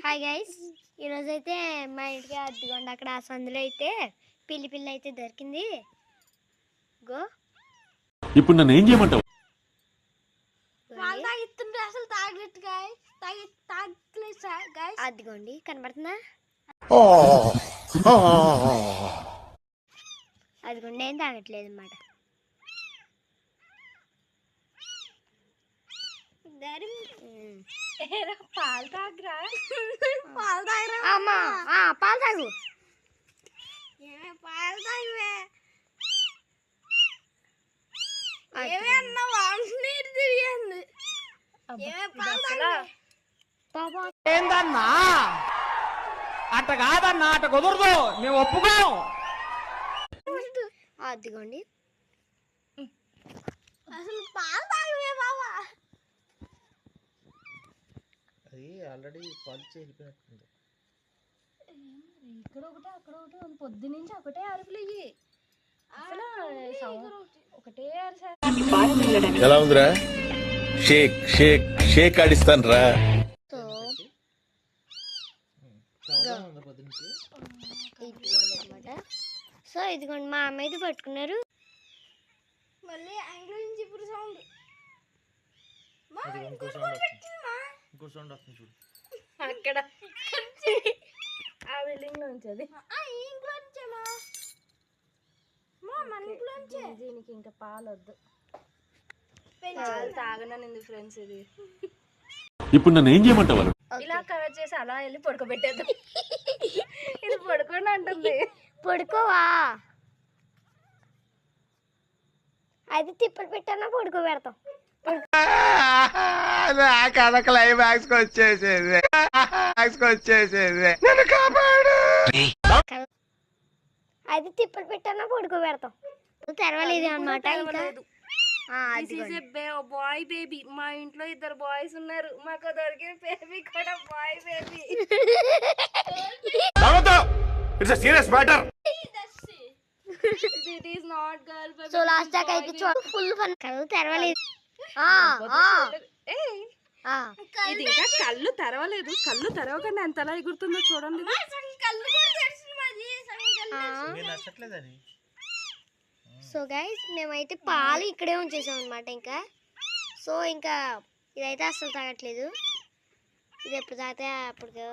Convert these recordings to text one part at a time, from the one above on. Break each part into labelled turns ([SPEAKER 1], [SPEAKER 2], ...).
[SPEAKER 1] Hi guys, ఈరోజు అయితే మా ఇంటికి అద్దుకోండి అక్కడ ఆ సందులో అయితే పిల్లి అయితే దొరికింది. గో
[SPEAKER 2] ఇప్పుడు నన్ను ఏం చేయమంటావు?
[SPEAKER 1] అదిగోండి కనబడుతుందా? అదిగోండి ఏం తాగట్లేదు అన్నమాట.
[SPEAKER 3] పాలు తాగరా?
[SPEAKER 1] అమ్మా పాలు తాగు.
[SPEAKER 3] పాలు తాగవే
[SPEAKER 4] ఏందన్నా అట్ట కాదన్నా, అట్ట కుదరదు, మేము ఒప్పుకోం.
[SPEAKER 1] అదిగోండి
[SPEAKER 3] అసలు పాలు తాగవే బాబా.
[SPEAKER 5] అది ఆల్రెడీ పాలు వెళ్ళిపోయినట్టుంది.
[SPEAKER 3] ఇక్కడ ఒకటే అక్కడ ఒకటి పొద్దు నుంచి ఒకటే అరుపులు ఇవి. అసలు ఒకటే అరిసారు.
[SPEAKER 2] ఎలా ఉందిరా? షేక్ షేక్ షేక్ ఆడిస్తాను రా.
[SPEAKER 1] సో ఇదిగోండి మా అమ్మ అయితే పట్టుకున్నారు.
[SPEAKER 3] మళ్ళీ యాంగిల్ నుంచి ఇప్పుడు సౌండ్
[SPEAKER 5] ఇంకో సౌండ్ వస్తుంది చూడు
[SPEAKER 3] అక్కడ ఆ బిల్డింగ్ లో ఉంచది. దీనికి ఇంకా పాలు వద్దు, పాలు తాగననింది ఫ్రెండ్స్. ఇది
[SPEAKER 2] ఇప్పుడు నన్ను ఏం చేయమంటావు?
[SPEAKER 3] ఇలా కవర్ చేసి అలా వెళ్ళి పడుకోబెట్టేద్దాం. ఇది పడుకోండి అంటుంది.
[SPEAKER 1] పడుకోవా? అది తిప్పలు పెట్టానా పడుకోబెడతాం.
[SPEAKER 4] క్లైమాక్స్ వచ్చేసేది, నన్ను కాపాడు.
[SPEAKER 1] అది తిప్పలు పెట్టానా పడుకోబెడతాం. తెరవలేదు అన్నమాట.
[SPEAKER 3] Boy baby. మా ఇంట్లో ఇద్దరు బాయ్స్ ఉన్నారు, మాకు దొరికే బేబీ కూడా boy baby.
[SPEAKER 2] It's a serious matter.
[SPEAKER 3] It is not girl baby.
[SPEAKER 1] So last దాకా అయితే ఫుల్ ఫన్. కళ్ళు తెరవలేదు.
[SPEAKER 3] ఇది ఇంకా కళ్ళు తెరవలేదు. కళ్ళు తెరవకుండా ఎంతలా ఎగురుతుందో చూడండి.
[SPEAKER 1] సో గైస్ మేమైతే పాలు ఇక్కడే ఉంచేసాం అనమాట. ఇంకా ఇదైతే అస్సలు తాగట్లేదు. ఇది ఎప్పుడు తాగితే అప్పటికే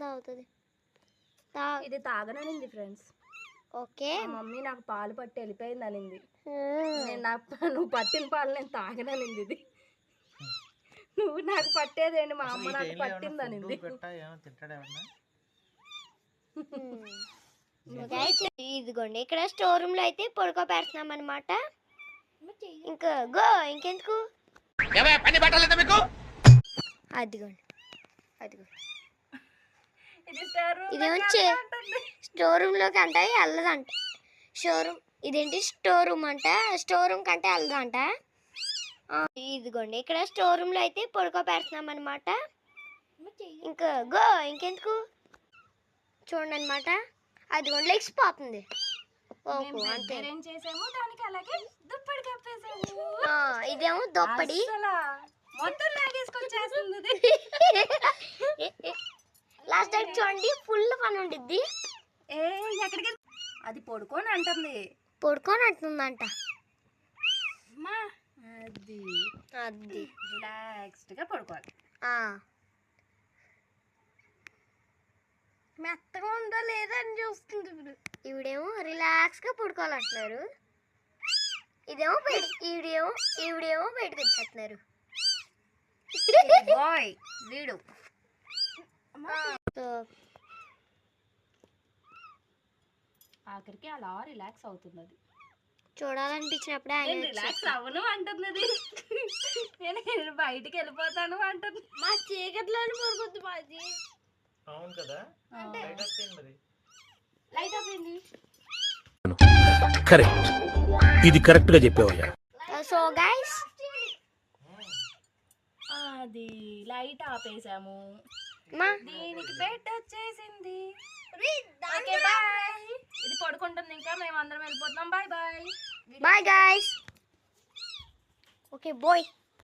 [SPEAKER 1] తాగుతుంది.
[SPEAKER 3] ఇది తాగననింది ఫ్రెండ్స్.
[SPEAKER 1] ఓకే,
[SPEAKER 3] మమ్మీ నాకు పాలు పట్టి వెళ్ళిపోయింది అనింది. నువ్వు పట్టిన పాలు నేను తాగననింది. ఇది నువ్వు నాకు పట్టేదేంటి, మా అమ్మ నాకు పట్టింది అనింది.
[SPEAKER 1] ఇదిగోండి ఇక్కడ స్టోర్ రూమ్ లో అయితే పడుకోబెడుతున్నాం అనమాట. ఇంకెందుకు అదిగోండి ఇదేమో స్టోర్ రూమ్ లోకి అంటే వెళ్ళదంట. ఇదేంటి స్టోర్ రూమ్ అంట. స్టోర్ రూమ్ కంటే వెళ్ళదంట. ఇదిగోండి ఇక్కడ స్టోర్ రూమ్ లో అయితే పడుకోబెడుతున్నాం అనమాట. ఇంకెందుకు చూడండి అనమాట. అదిగోండి లెగిసిపోతుంది. అంతే. ఇదేమో దుప్పటి
[SPEAKER 3] మొత్తం లాగేసుకొచ్చేస్తుంది.
[SPEAKER 1] లాస్ట్ టైం చూడండి ఫుల్ ఫన్ ఉండిద్ది.
[SPEAKER 3] ఎక్కడికి అది పడుకొని అంటుంది.
[SPEAKER 1] పడుకొని అంటుందంట.
[SPEAKER 3] అది రిలాక్స్డ్ గా పడుకోవాలి. మెత్తగా ఉందా లేదా అని చూస్తుంది. ఇప్పుడు
[SPEAKER 1] ఈవిడేమో రిలాక్స్ గా పడుకోవాలంటున్నారు. ఈవిడేమో బయటకు వచ్చేస్తున్నారు.
[SPEAKER 3] బాయ్ వీడు ఆఖరికి అలా రిలాక్స్ అవుతుంది. అది
[SPEAKER 1] చూడాలనిపించినప్పుడే
[SPEAKER 3] రిలాక్స్ అవ్వను అంటుంది. నేను బయటికి వెళ్ళిపోతాను అంటుంది. మా చీకట్లో పడుకుంది మాది.
[SPEAKER 5] అవును కదా,
[SPEAKER 3] లైట్ ఆపింది.
[SPEAKER 6] కరెక్ట్, ఇది కరెక్ట్ గా చెప్పావయ్యా.
[SPEAKER 1] సో గైస్
[SPEAKER 3] అది లైట్ ఆపేసాము. దీనికి బెడ్ వచ్చేసింది. ఇది పడుకుంటుంది. ఇంకా మేము అందరం వెళ్ళిపోతున్నాం. Bye bye
[SPEAKER 1] guys. Okay bye.